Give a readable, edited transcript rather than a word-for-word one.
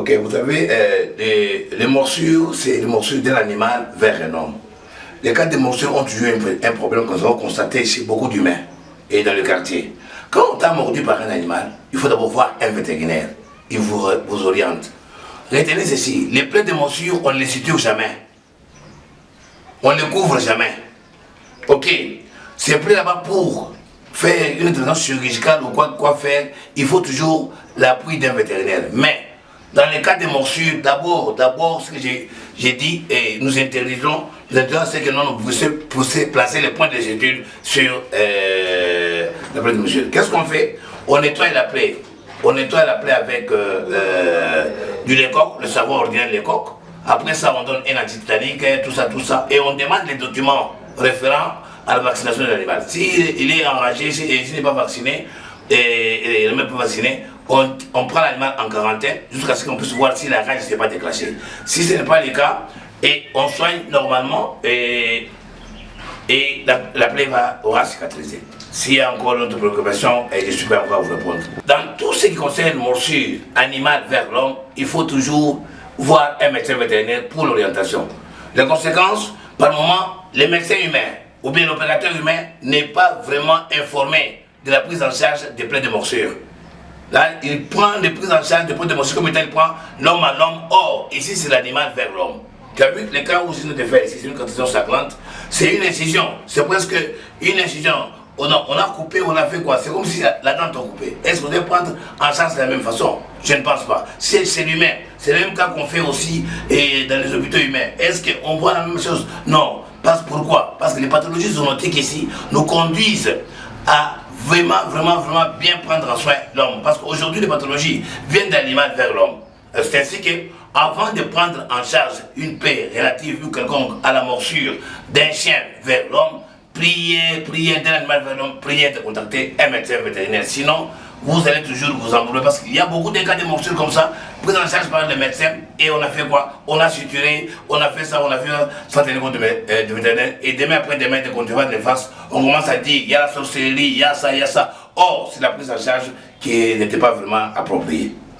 Ok, vous savez, les morsures, c'est les morsures d'un animal vers un homme. Les cas de morsures ont toujours un problème que nous avons constaté chez beaucoup d'humains et dans le quartier. Quand on t'a mordu par un animal, il faut d'abord voir un vétérinaire. Il vous oriente. Retenez ceci, les plaies de morsures, on ne les situe jamais. On ne les couvre jamais. Ok, c'est plus là-bas pour faire une intervention chirurgicale ou quoi faire, il faut toujours l'appui d'un vétérinaire. Mais dans les cas de morsures, d'abord, ce que j'ai dit, et nous interdisons, c'est que nous pouvons placer les points des études sur la plaie de morsure. Qu'est-ce qu'on fait? On nettoie la plaie. On nettoie la plaie avec du lait-coq, le savon ordinaire lait-coq. Après ça, on donne un antitétanique, tout ça, et on demande les documents référents à la vaccination de l'animal. S'il est enragé, s'il n'est pas vacciné, et il n'est même pas vacciné, on prend l'animal en quarantaine jusqu'à ce qu'on puisse voir si la rage ne s'est pas déclenchée. Si ce n'est pas le cas, et on soigne normalement, et la plaie aura cicatrisé. S'il y a encore une autre préoccupation, je suis prêt à vous répondre. Dans tout ce qui concerne morsure animale vers l'homme, il faut toujours voir un médecin vétérinaire pour l'orientation. Les conséquences, par moment, les médecins humains ou bien l'opérateur humain n'est pas vraiment informé de la prise en charge des plaies de morsure. Là, il prend les prises en charge des plaies de morsure comme il prend l'homme à l'homme. Or, ici, c'est l'animal vers l'homme. Tu as vu les cas où je de faire ici, c'est une condition sanglante, c'est une incision, c'est presque une incision. On a coupé, on a fait quoi? C'est comme si la dent est coupée. Est-ce qu'on doit prendre en charge de la même façon? Je ne pense pas. C'est l'humain. C'est le même cas qu'on fait aussi dans les hôpitaux humains. Est-ce qu'on voit la même chose? Non. Pourquoi? Parce que les pathologies zoonotiques ici nous conduisent à vraiment bien prendre en soin l'homme. Parce qu'aujourd'hui, les pathologies viennent d'un animal vers l'homme. C'est ainsi que, avant de prendre en charge une plaie relative ou quelconque à la morsure d'un chien vers l'homme, priez d'un animal vers l'homme, priez de contacter un médecin vétérinaire. Sinon, vous allez toujours vous embrouiller parce qu'il y a beaucoup de cas de morsure comme ça, pris en charge par le médecin, et on a fait quoi? On a suturé, on a fait ça, on a fait sans tenir compte de vétérinaire, et demain après demain, quand tu vas de face, on commence à dire il y a la sorcellerie, il y a ça. Or, c'est la prise en charge qui n'était pas vraiment appropriée.